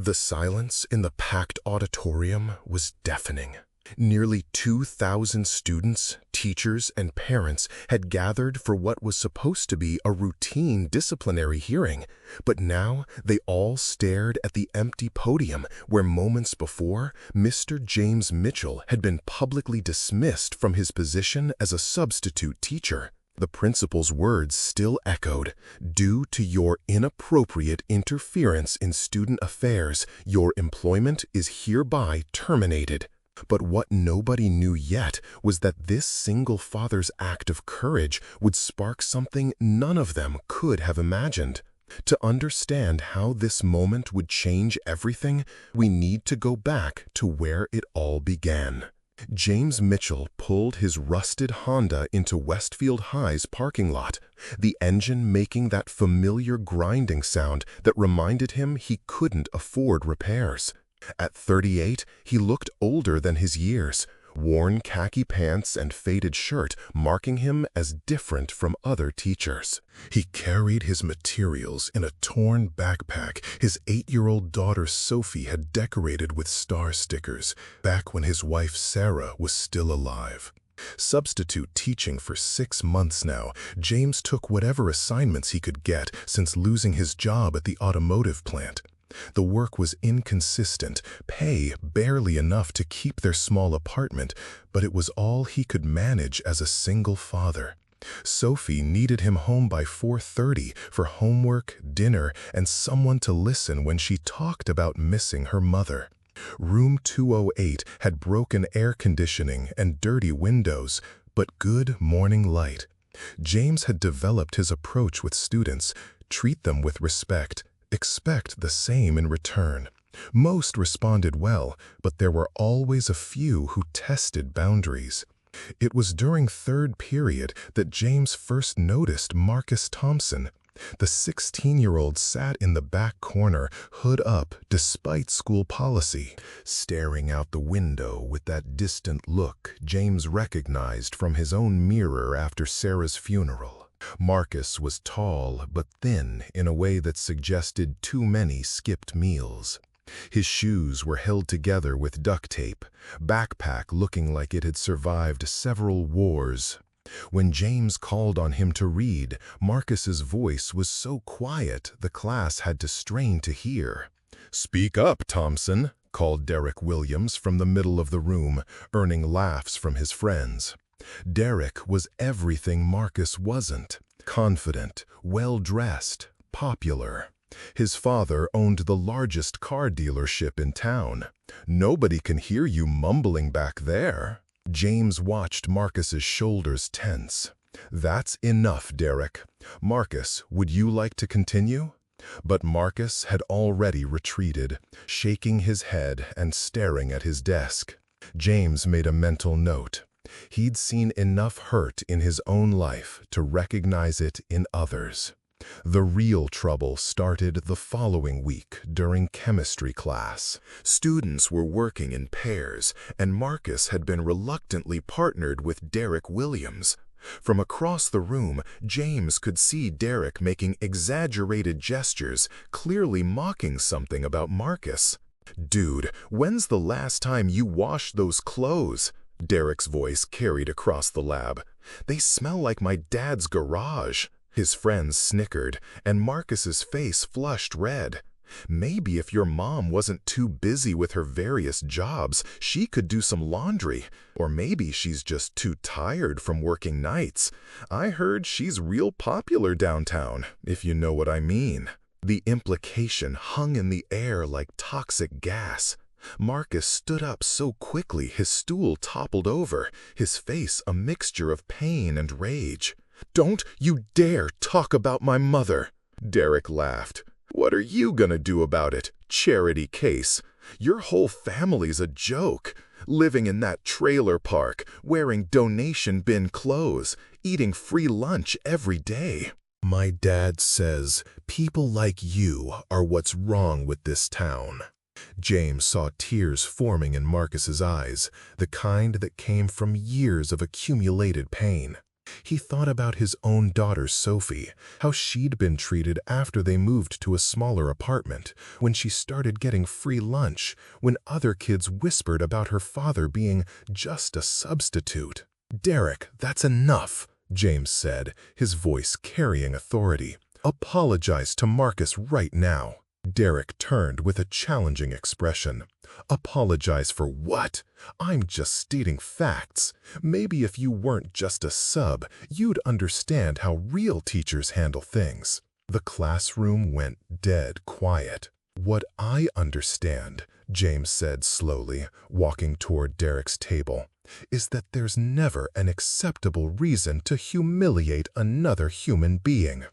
The silence in the packed auditorium was deafening. Nearly 2,000 students, teachers, and parents had gathered for what was supposed to be a routine disciplinary hearing, but now they all stared at the empty podium where moments before, Mr. James Mitchell had been publicly dismissed from his position as a substitute teacher. The principal's words still echoed, "Due to your inappropriate interference in student affairs, your employment is hereby terminated." But what nobody knew yet was that this single father's act of courage would spark something none of them could have imagined. To understand how this moment would change everything, we need to go back to where it all began. James Mitchell pulled his rusted Honda into Westfield High's parking lot, the engine making that familiar grinding sound that reminded him he couldn't afford repairs. At 38, he looked older than his years, worn khaki pants and faded shirt marking him as different from other teachers. He carried his materials in a torn backpack his 8-year-old daughter Sophie had decorated with star stickers back when his wife Sarah was still alive. Substitute teaching for 6 months now, James took whatever assignments he could get since losing his job at the automotive plant. The work was inconsistent, pay barely enough to keep their small apartment, but it was all he could manage as a single father. Sophie needed him home by 4:30 for homework, dinner, and someone to listen when she talked about missing her mother. Room 208 had broken air conditioning and dirty windows, but good morning light. James had developed his approach with students: treat them with respect, expect the same in return. Most responded well, but there were always a few who tested boundaries. It was during third period that James first noticed Marcus Thompson. The 16-year-old sat in the back corner, hood up despite school policy, staring out the window with that distant look James recognized from his own mirror after Sarah's funeral. Marcus was tall but thin in a way that suggested too many skipped meals. His shoes were held together with duct tape, backpack looking like it had survived several wars. When James called on him to read, Marcus's voice was so quiet the class had to strain to hear. "Speak up, Thompson," called Derek Williams from the middle of the room, earning laughs from his friends. Derek was everything Marcus wasn't: confident, well-dressed, popular. His father owned the largest car dealership in town. "Nobody can hear you mumbling back there." James watched Marcus's shoulders tense. "That's enough, Derek. Marcus, would you like to continue?" But Marcus had already retreated, shaking his head and staring at his desk. James made a mental note. He'd seen enough hurt in his own life to recognize it in others. The real trouble started the following week during chemistry class. Students were working in pairs, and Marcus had been reluctantly partnered with Derek Williams. From across the room, James could see Derek making exaggerated gestures, clearly mocking something about Marcus. "Dude, when's the last time you washed those clothes?" Derek's voice carried across the lab. "They smell like my dad's garage." His friends snickered, and Marcus's face flushed red. "Maybe if your mom wasn't too busy with her various jobs, she could do some laundry. Or maybe she's just too tired from working nights. I heard she's real popular downtown, if you know what I mean." The implication hung in the air like toxic gas. Marcus stood up so quickly his stool toppled over, his face a mixture of pain and rage. "Don't you dare talk about my mother!" Derek laughed. "What are you gonna do about it, charity case? Your whole family's a joke. Living in that trailer park, wearing donation bin clothes, eating free lunch every day." "My dad says people like you are what's wrong with this town." James saw tears forming in Marcus's eyes, the kind that came from years of accumulated pain. He thought about his own daughter, Sophie, how she'd been treated after they moved to a smaller apartment, when she started getting free lunch, when other kids whispered about her father being just a substitute. "Derek, that's enough," James said, his voice carrying authority. "Apologize to Marcus right now." Derek turned with a challenging expression. "Apologize for what? I'm just stating facts. Maybe if you weren't just a sub, you'd understand how real teachers handle things." The classroom went dead quiet. "What I understand," James said slowly, walking toward Derek's table, "is that there's never an acceptable reason to humiliate another human being.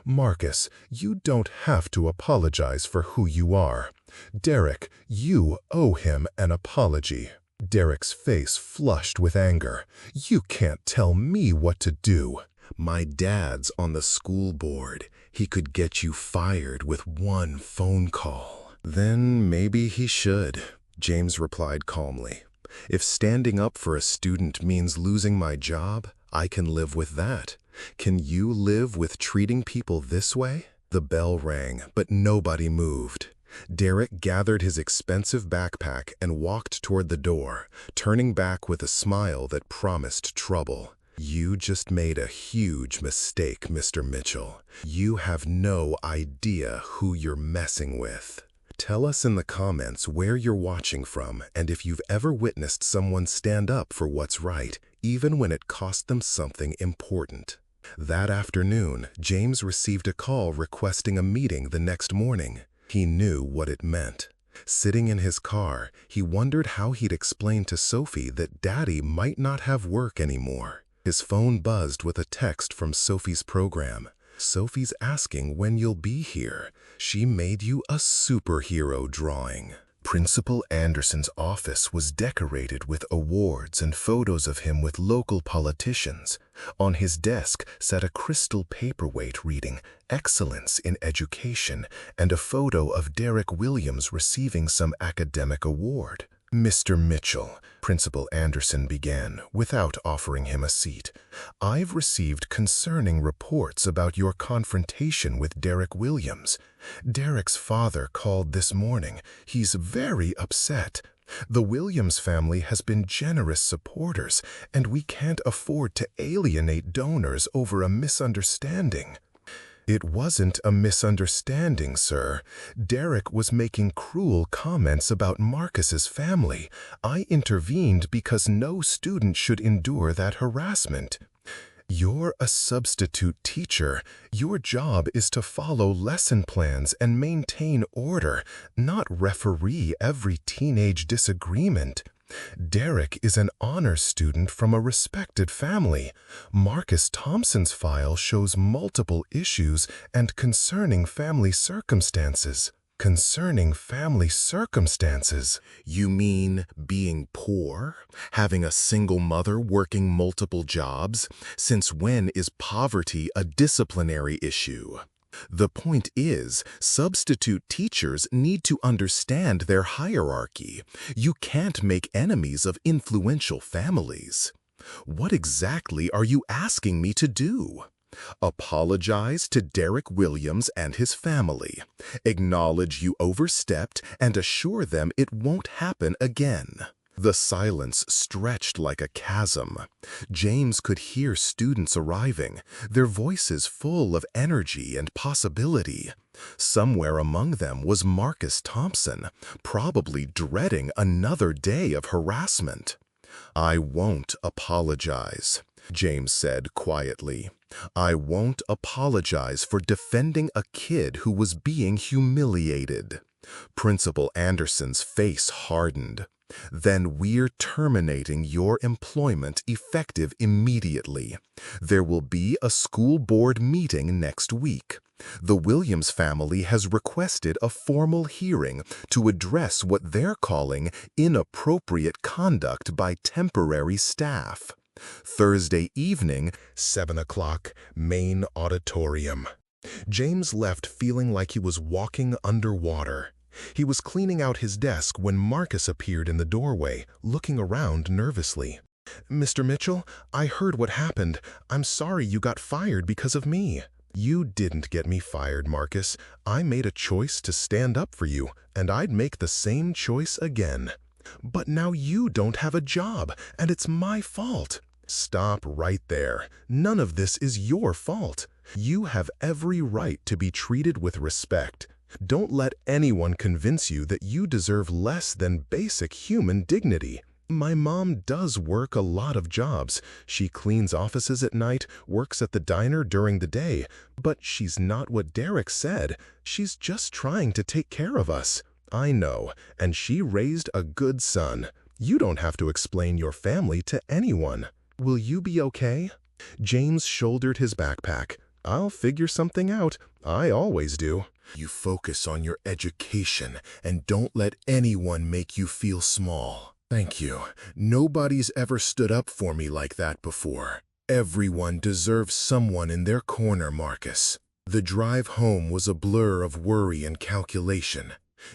Marcus, you don't have to apologize for who you are. Derek, you owe him an apology." Derek's face flushed with anger. "You can't tell me what to do." "My dad's on the school board. He could get you fired with one phone call." "Then maybe he should," James replied calmly. "If standing up for a student means losing my job, I can live with that. Can you live with treating people this way?" The bell rang, but nobody moved. Derek gathered his expensive backpack and walked toward the door, turning back with a smile that promised trouble. "You just made a huge mistake, Mr. Mitchell. You have no idea who you're messing with." Tell us in the comments where you're watching from and if you've ever witnessed someone stand up for what's right, even when it cost them something important. That afternoon, James received a call requesting a meeting the next morning. He knew what it meant. Sitting in his car, he wondered how he'd explain to Sophie that Daddy might not have work anymore. His phone buzzed with a text from Sophie's program. "Sophie's asking when you'll be here. She made you a superhero drawing." Principal Anderson's office was decorated with awards and photos of him with local politicians. On his desk sat a crystal paperweight reading "Excellence in Education" and a photo of Derek Williams receiving some academic award. "Mr. Mitchell," Principal Anderson began, without offering him a seat, "I've received concerning reports about your confrontation with Derek Williams. Derek's father called this morning. He's very upset. The Williams family has been generous supporters, and we can't afford to alienate donors over a misunderstanding." "It wasn't a misunderstanding, sir. Derek was making cruel comments about Marcus's family. I intervened because no student should endure that harassment." "You're a substitute teacher. Your job is to follow lesson plans and maintain order, not referee every teenage disagreement. Derek is an honors student from a respected family. Marcus Thompson's file shows multiple issues and concerning family circumstances." "Concerning family circumstances?" "You mean being poor? Having a single mother working multiple jobs? Since when is poverty a disciplinary issue?" The point is, substitute teachers need to understand their hierarchy. You can't make enemies of influential families. What exactly are you asking me to do? Apologize to Derek Williams and his family. Acknowledge you overstepped and assure them it won't happen again. The silence stretched like a chasm. James could hear students arriving, their voices full of energy and possibility. Somewhere among them was Marcus Thompson, probably dreading another day of harassment. "I won't apologize," James said quietly. "I won't apologize for defending a kid who was being humiliated." Principal Anderson's face hardened. "Then we're terminating your employment effective immediately. There will be a school board meeting next week. The Williams family has requested a formal hearing to address what they're calling inappropriate conduct by temporary staff. Thursday evening, 7 o'clock, main auditorium." James left feeling like he was walking underwater. He was cleaning out his desk when Marcus appeared in the doorway, looking around nervously. Mr. Mitchell, I heard what happened. I'm sorry you got fired because of me. You didn't get me fired, Marcus. I made a choice to stand up for you, and I'd make the same choice again. But now you don't have a job, and it's my fault. Stop right there. None of this is your fault. You have every right to be treated with respect. Don't let anyone convince you that you deserve less than basic human dignity. My mom does work a lot of jobs. She cleans offices at night, works at the diner during the day, but she's not what Derek said. She's just trying to take care of us. I know, and she raised a good son. You don't have to explain your family to anyone. Will you be okay? James shouldered his backpack. I'll figure something out. I always do. You focus on your education and don't let anyone make you feel small. Thank you. Nobody's ever stood up for me like that before. Everyone deserves someone in their corner, Marcus. The drive home was a blur of worry and calculation.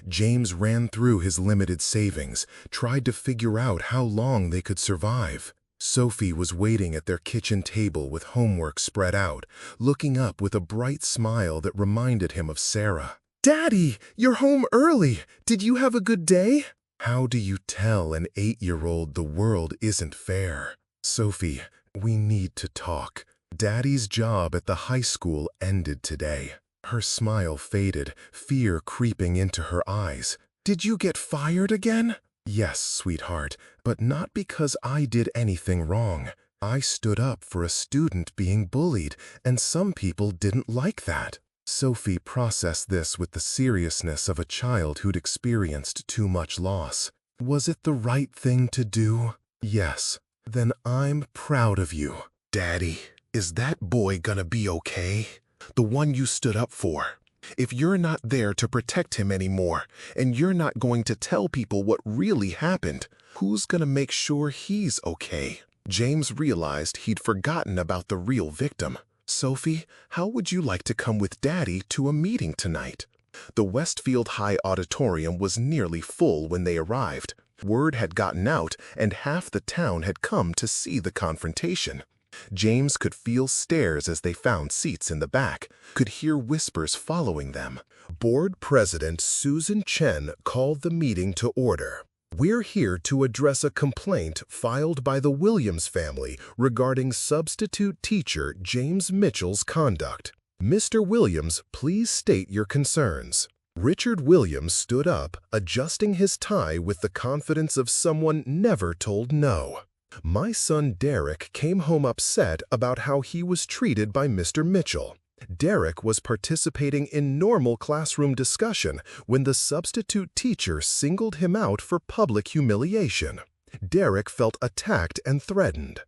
James ran through his limited savings, tried to figure out how long they could survive. Sophie was waiting at their kitchen table with homework spread out, looking up with a bright smile that reminded him of Sarah. "Daddy, you're home early. Did you have a good day?" How do you tell an 8-year-old the world isn't fair? Sophie, we need to talk. Daddy's job at the high school ended today. Her smile faded, fear creeping into her eyes. Did you get fired again? Yes, sweetheart, but not because I did anything wrong. I stood up for a student being bullied, and some people didn't like that. Sophie processed this with the seriousness of a child who'd experienced too much loss. Was it the right thing to do? Yes. Then I'm proud of you. Daddy, is that boy gonna be okay? The one you stood up for. If you're not there to protect him anymore, and you're not going to tell people what really happened, who's gonna make sure he's okay? James realized he'd forgotten about the real victim. Sophie, how would you like to come with Daddy to a meeting tonight? The Westfield High Auditorium was nearly full when they arrived. Word had gotten out, and half the town had come to see the confrontation. James could feel stares as they found seats in the back, could hear whispers following them. Board President Susan Chen called the meeting to order. We're here to address a complaint filed by the Williams family regarding substitute teacher James Mitchell's conduct. Mr. Williams, please state your concerns. Richard Williams stood up, adjusting his tie with the confidence of someone never told no. My son Derek came home upset about how he was treated by Mr. Mitchell. Derek was participating in normal classroom discussion when the substitute teacher singled him out for public humiliation. Derek felt attacked and threatened.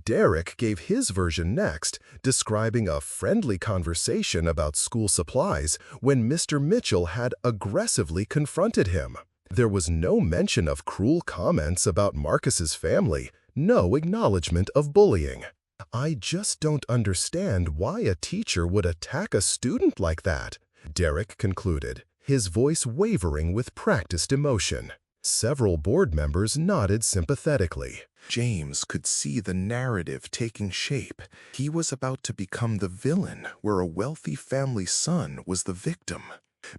Derek gave his version next, describing a friendly conversation about school supplies when Mr. Mitchell had aggressively confronted him. There was no mention of cruel comments about Marcus's family, no acknowledgement of bullying. I just don't understand why a teacher would attack a student like that, Derek concluded, his voice wavering with practiced emotion. Several board members nodded sympathetically. James could see the narrative taking shape. He was about to become the villain, where a wealthy family's son was the victim.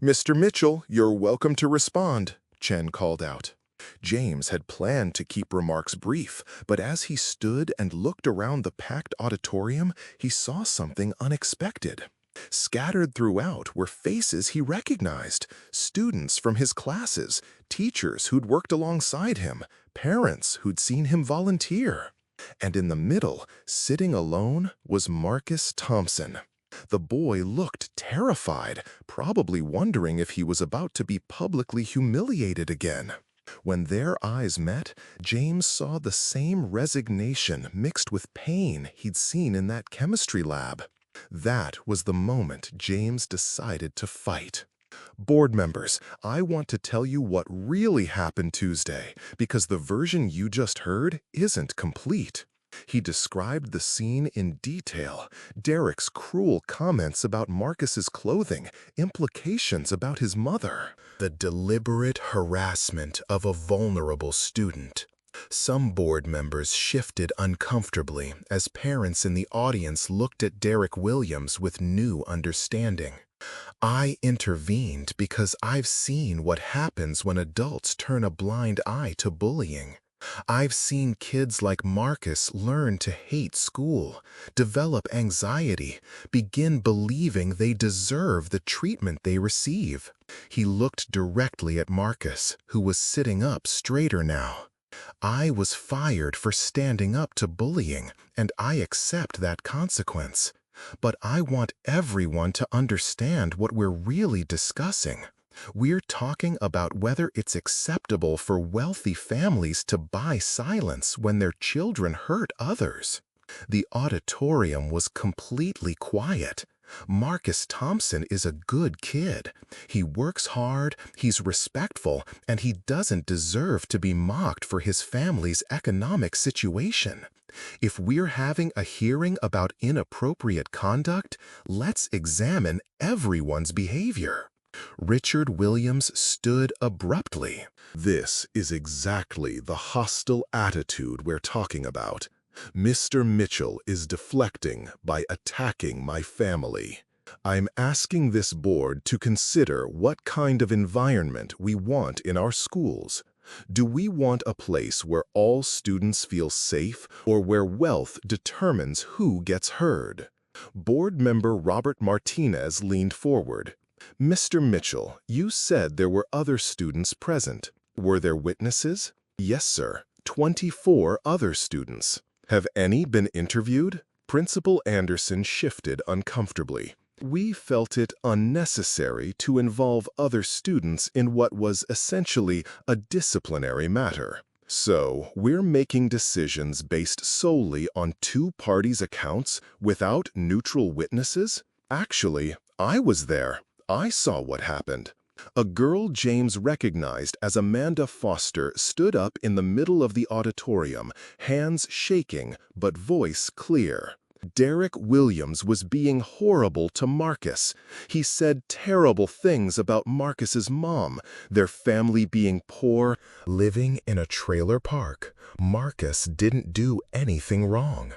"Mr. Mitchell, you're welcome to respond," Chen called out. James had planned to keep remarks brief, but as he stood and looked around the packed auditorium, he saw something unexpected. Scattered throughout were faces he recognized, students from his classes, teachers who'd worked alongside him, parents who'd seen him volunteer. And in the middle, sitting alone, was Marcus Thompson. The boy looked terrified, probably wondering if he was about to be publicly humiliated again. When their eyes met, James saw the same resignation mixed with pain he'd seen in that chemistry lab. That was the moment James decided to fight. Board members, I want to tell you what really happened Tuesday, because the version you just heard isn't complete. He described the scene in detail, Derek's cruel comments about Marcus's clothing, implications about his mother, the deliberate harassment of a vulnerable student. Some board members shifted uncomfortably as parents in the audience looked at Derek Williams with new understanding. I intervened because I've seen what happens when adults turn a blind eye to bullying. I've seen kids like Marcus learn to hate school, develop anxiety, begin believing they deserve the treatment they receive. He looked directly at Marcus, who was sitting up straighter now. I was fired for standing up to bullying, and I accept that consequence. But I want everyone to understand what we're really discussing. We're talking about whether it's acceptable for wealthy families to buy silence when their children hurt others. The auditorium was completely quiet. Marcus Thompson is a good kid. He works hard, he's respectful, and he doesn't deserve to be mocked for his family's economic situation. If we're having a hearing about inappropriate conduct, let's examine everyone's behavior. Richard Williams stood abruptly. This is exactly the hostile attitude we're talking about. Mr. Mitchell is deflecting by attacking my family. I'm asking this board to consider what kind of environment we want in our schools. Do we want a place where all students feel safe or where wealth determines who gets heard? Board member Robert Martinez leaned forward. Mr. Mitchell, you said there were other students present. Were there witnesses? Yes, sir. 24 other students. Have any been interviewed? Principal Anderson shifted uncomfortably. We felt it unnecessary to involve other students in what was essentially a disciplinary matter. So, we're making decisions based solely on two parties' accounts without neutral witnesses? Actually, I was there. I saw what happened. A girl James recognized as Amanda Foster stood up in the middle of the auditorium, hands shaking but voice clear. Derek Williams was being horrible to Marcus. He said terrible things about Marcus's mom, their family being poor. Living in a trailer park, Marcus didn't do anything wrong.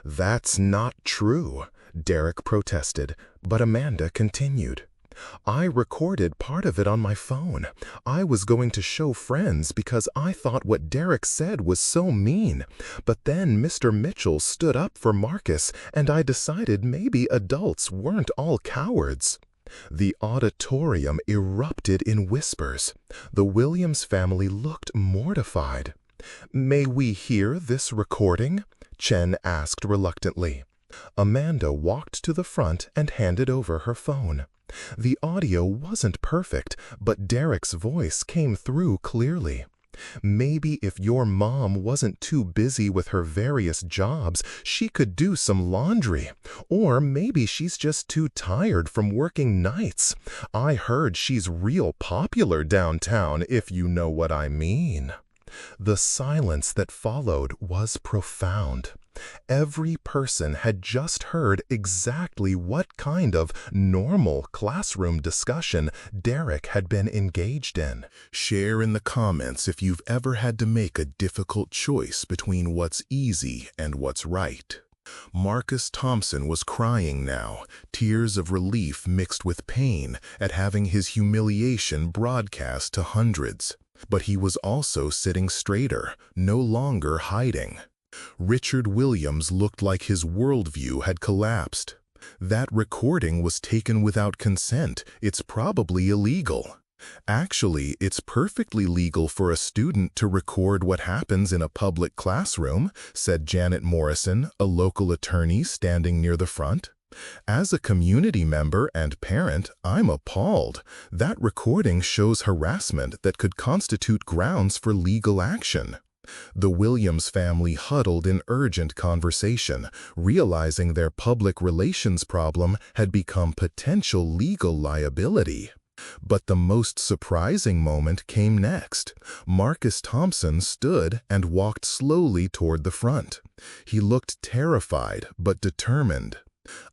That's not true, Derek protested, but Amanda continued. I recorded part of it on my phone. I was going to show friends because I thought what Derek said was so mean. But then Mr. Mitchell stood up for Marcus, and I decided maybe adults weren't all cowards. The auditorium erupted in whispers. The Williams family looked mortified. May we hear this recording? Chen asked reluctantly. Amanda walked to the front and handed over her phone. The audio wasn't perfect, but Derek's voice came through clearly. Maybe if your mom wasn't too busy with her various jobs, she could do some laundry. Or maybe she's just too tired from working nights. I heard she's real popular downtown, if you know what I mean. The silence that followed was profound. Every person had just heard exactly what kind of normal classroom discussion Derek had been engaged in. Share in the comments if you've ever had to make a difficult choice between what's easy and what's right. Marcus Thompson was crying now, tears of relief mixed with pain at having his humiliation broadcast to hundreds. But he was also sitting straighter, no longer hiding. Richard Williams looked like his worldview had collapsed. That recording was taken without consent. It's probably illegal. Actually, it's perfectly legal for a student to record what happens in a public classroom, said Janet Morrison, a local attorney standing near the front. As a community member and parent, I'm appalled. That recording shows harassment that could constitute grounds for legal action. The Williams family huddled in urgent conversation, realizing their public relations problem had become potential legal liability. But the most surprising moment came next. Marcus Thompson stood and walked slowly toward the front. He looked terrified but determined.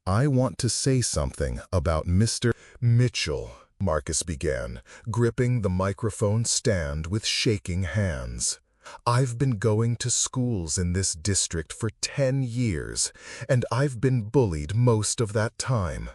I want to say something about Mr. Mitchell, Marcus began, gripping the microphone stand with shaking hands. I've been going to schools in this district for 10 years, and I've been bullied most of that time.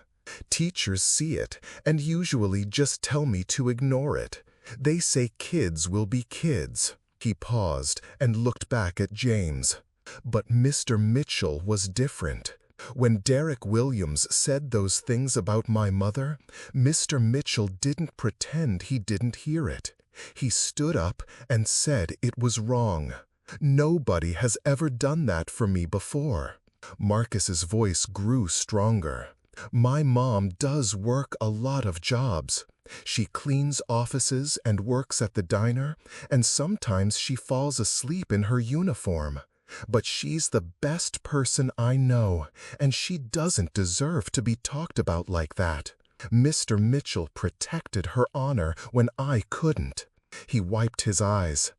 Teachers see it and usually just tell me to ignore it. They say kids will be kids." He paused and looked back at James. But Mr. Mitchell was different. When Derek Williams said those things about my mother, Mr. Mitchell didn't pretend he didn't hear it. He stood up and said it was wrong. "Nobody has ever done that for me before." Marcus's voice grew stronger. "My mom does work a lot of jobs. She cleans offices and works at the diner, and sometimes she falls asleep in her uniform. But she's the best person I know, and she doesn't deserve to be talked about like that. Mr. Mitchell protected her honor when I couldn't." He wiped his eyes.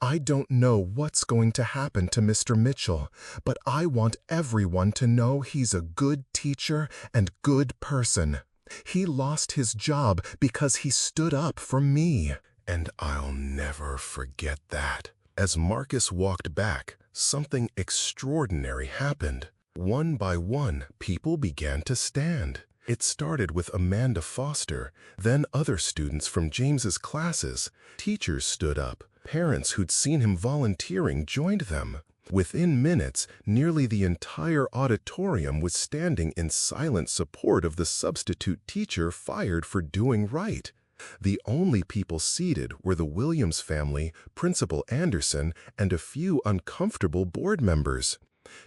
"I don't know what's going to happen to Mr. Mitchell, but I want everyone to know he's a good teacher and good person. He lost his job because he stood up for me." And I'll never forget that. As Marcus walked back, something extraordinary happened. One by one, people began to stand. It started with Amanda Foster, then other students from James's classes. Teachers stood up. Parents who'd seen him volunteering joined them. Within minutes, nearly the entire auditorium was standing in silent support of the substitute teacher fired for doing right. The only people seated were the Williams family, Principal Anderson, and a few uncomfortable board members.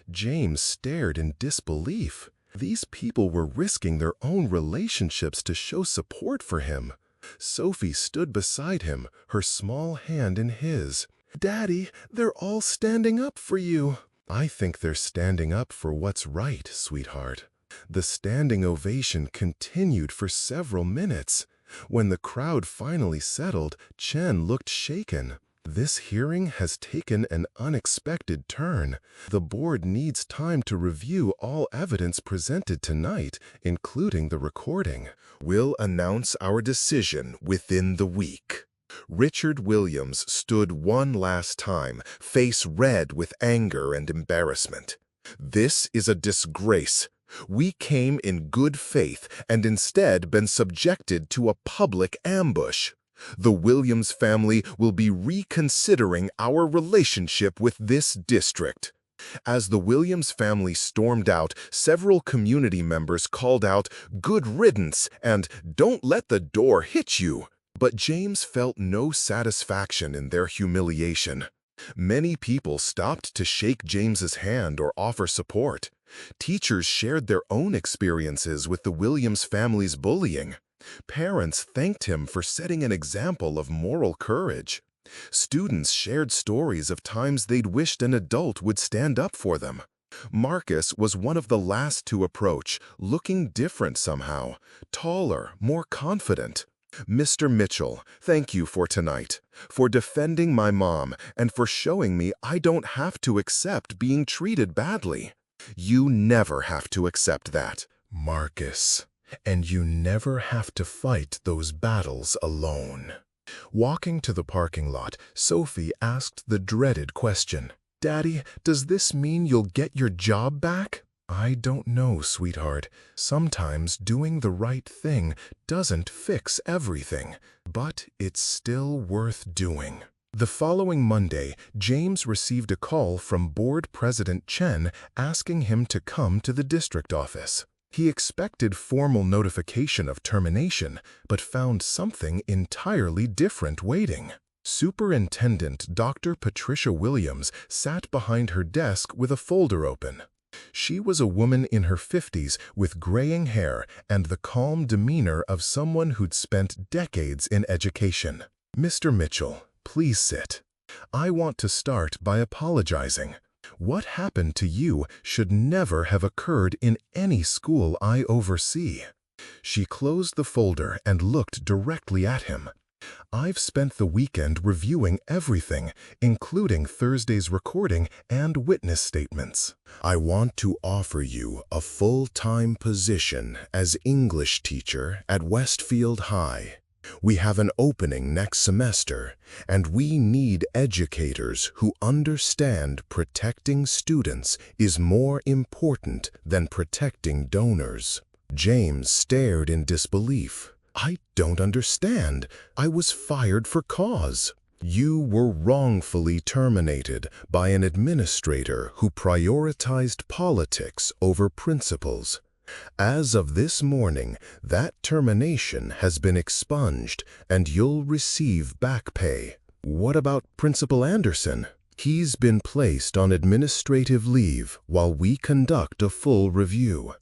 James stared in disbelief. These people were risking their own relationships to show support for him. Sophie stood beside him, her small hand in his. "Daddy, they're all standing up for you." "I think they're standing up for what's right, sweetheart." The standing ovation continued for several minutes. When the crowd finally settled, Chen looked shaken. "This hearing has taken an unexpected turn. The board needs time to review all evidence presented tonight, including the recording. We'll announce our decision within the week." Richard Williams stood one last time, face red with anger and embarrassment. "This is a disgrace. We came in good faith and instead been subjected to a public ambush. The Williams family will be reconsidering our relationship with this district." As the Williams family stormed out, several community members called out, "Good riddance," and "Don't let the door hit you." But James felt no satisfaction in their humiliation. Many people stopped to shake James's hand or offer support. Teachers shared their own experiences with the Williams family's bullying. Parents thanked him for setting an example of moral courage. Students shared stories of times they'd wished an adult would stand up for them. Marcus was one of the last to approach, looking different somehow, taller, more confident. "Mr. Mitchell, thank you for tonight, for defending my mom, and for showing me I don't have to accept being treated badly. You never have to accept that, Marcus, and you never have to fight those battles alone." Walking to the parking lot, Sophie asked the dreaded question, "Daddy, does this mean you'll get your job back?" "I don't know, sweetheart. Sometimes doing the right thing doesn't fix everything, but it's still worth doing." The following Monday, James received a call from Board President Chen asking him to come to the district office. He expected formal notification of termination, but found something entirely different waiting. Superintendent Dr. Patricia Williams sat behind her desk with a folder open. She was a woman in her 50s with graying hair and the calm demeanor of someone who'd spent decades in education. "Mr. Mitchell, please sit. I want to start by apologizing. What happened to you should never have occurred in any school I oversee." She closed the folder and looked directly at him. "I've spent the weekend reviewing everything, including Thursday's recording and witness statements. I want to offer you a full-time position as English teacher at Westfield High. We have an opening next semester, and we need educators who understand protecting students is more important than protecting donors." James stared in disbelief. "I don't understand. I was fired for cause." "You were wrongfully terminated by an administrator who prioritized politics over principles. As of this morning, that termination has been expunged and you'll receive back pay." "What about Principal Anderson?" "He's been placed on administrative leave while we conduct a full review."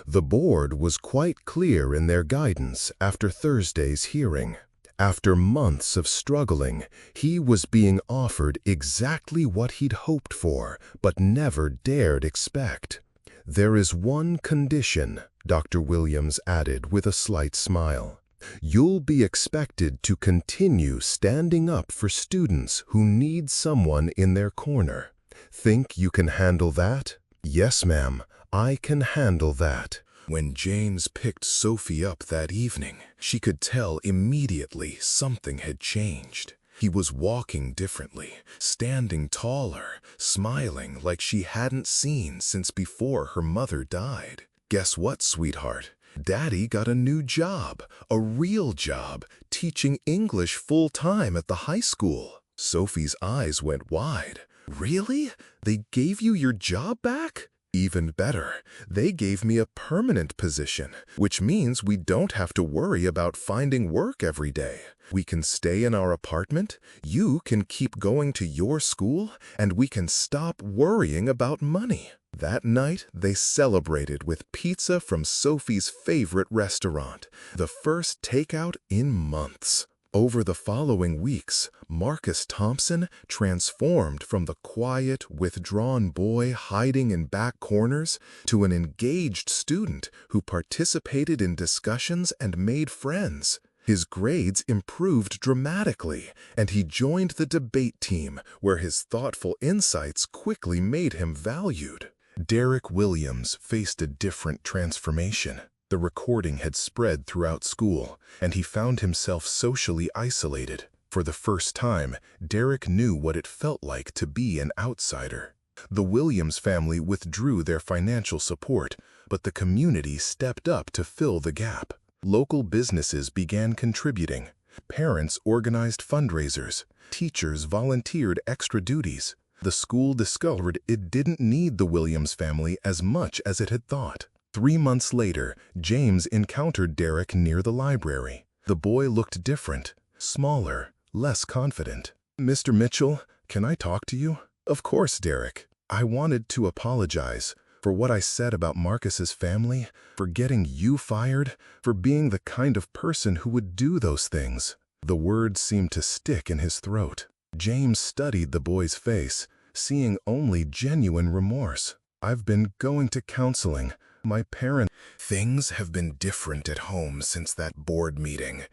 The board was quite clear in their guidance after Thursday's hearing. After months of struggling, he was being offered exactly what he'd hoped for, but never dared expect. "There is one condition," Dr. Williams added with a slight smile. "You'll be expected to continue standing up for students who need someone in their corner. Think you can handle that?" "Yes, ma'am, I can handle that." When James picked Sophie up that evening, she could tell immediately something had changed. He was walking differently, standing taller, smiling like she hadn't seen since before her mother died. "Guess what, sweetheart? Daddy got a new job, a real job, teaching English full-time at the high school." Sophie's eyes went wide. "Really? They gave you your job back?" "Even better, they gave me a permanent position, which means we don't have to worry about finding work every day. We can stay in our apartment, you can keep going to your school, and we can stop worrying about money." That night, they celebrated with pizza from Sophie's favorite restaurant, the first takeout in months. Over the following weeks, Marcus Thompson transformed from the quiet, withdrawn boy hiding in back corners to an engaged student who participated in discussions and made friends. His grades improved dramatically, and he joined the debate team, where his thoughtful insights quickly made him valued. Derek Williams faced a different transformation. The recording had spread throughout school, and he found himself socially isolated. For the first time, Derek knew what it felt like to be an outsider. The Williams family withdrew their financial support, but the community stepped up to fill the gap. Local businesses began contributing. Parents organized fundraisers. Teachers volunteered extra duties. The school discovered it didn't need the Williams family as much as it had thought. 3 months later, James encountered Derek near the library. The boy looked different, smaller, less confident. "Mr. Mitchell, can I talk to you?" "Of course, Derek. I wanted to apologize for what I said about Marcus's family, for getting you fired, for being the kind of person who would do those things." The words seemed to stick in his throat. James studied the boy's face, seeing only genuine remorse. "I've been going to counseling. My parents..." "Things have been different at home since that board meeting.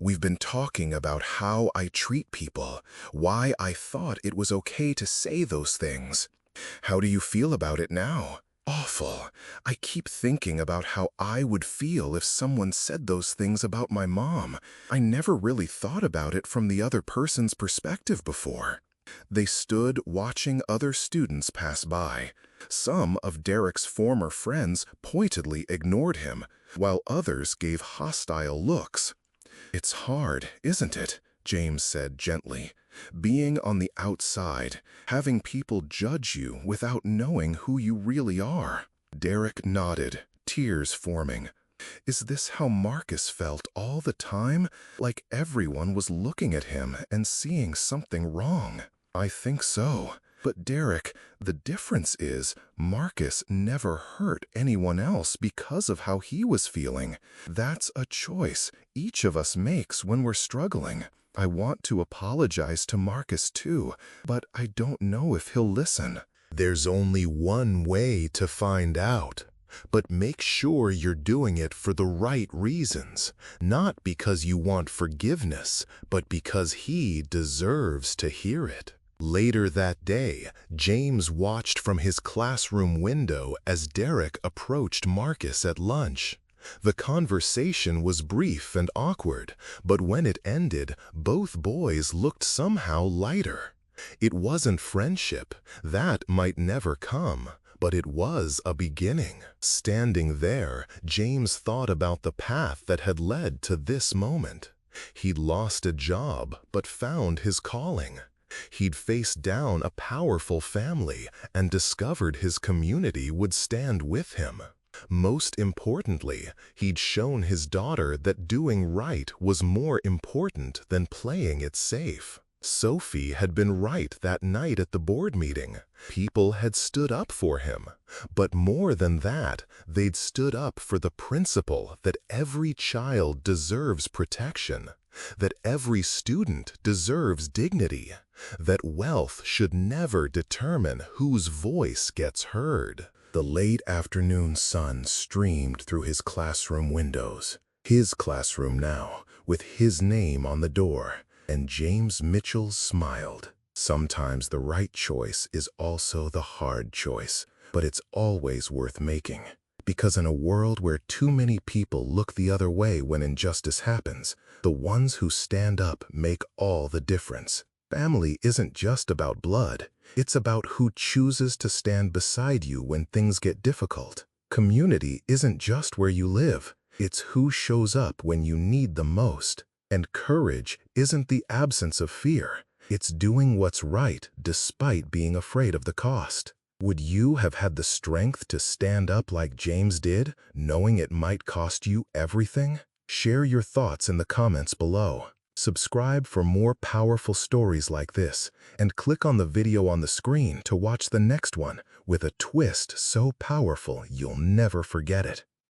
We've been talking about how I treat people, why I thought it was okay to say those things. How do you feel about it now?" "Awful. I keep thinking about how I would feel if someone said those things about my mom. I never really thought about it from the other person's perspective before." They stood watching other students pass by. Some of Derek's former friends pointedly ignored him, while others gave hostile looks. "It's hard, isn't it?" James said gently. "Being on the outside, having people judge you without knowing who you really are." Derek nodded, tears forming. Is this how Marcus felt all the time? Like everyone was looking at him and seeing something wrong? "I think so. But Derek, the difference is Marcus never hurt anyone else because of how he was feeling. That's a choice each of us makes when we're struggling. I want to apologize to Marcus too, but I don't know if he'll listen." "There's only one way to find out. But make sure you're doing it for the right reasons, not because you want forgiveness, but because he deserves to hear it." Later that day, James watched from his classroom window as Derek approached Marcus at lunch. The conversation was brief and awkward, but when it ended, both boys looked somehow lighter. It wasn't friendship, that might never come, but it was a beginning. Standing there, James thought about the path that had led to this moment. He'd lost a job, but found his calling. He'd faced down a powerful family and discovered his community would stand with him. Most importantly, he'd shown his daughter that doing right was more important than playing it safe. Sophie had been right that night at the board meeting. People had stood up for him. But more than that, they'd stood up for the principle that every child deserves protection, that every student deserves dignity, that wealth should never determine whose voice gets heard. The late afternoon sun streamed through his classroom windows. His classroom now, with his name on the door, and James Mitchell smiled. Sometimes the right choice is also the hard choice, but it's always worth making. Because in a world where too many people look the other way when injustice happens, the ones who stand up make all the difference. Family isn't just about blood. It's about who chooses to stand beside you when things get difficult. Community isn't just where you live. It's who shows up when you need them most. And courage isn't the absence of fear. It's doing what's right despite being afraid of the cost. Would you have had the strength to stand up like James did, knowing it might cost you everything? Share your thoughts in the comments below. Subscribe for more powerful stories like this, and click on the video on the screen to watch the next one with a twist so powerful you'll never forget it.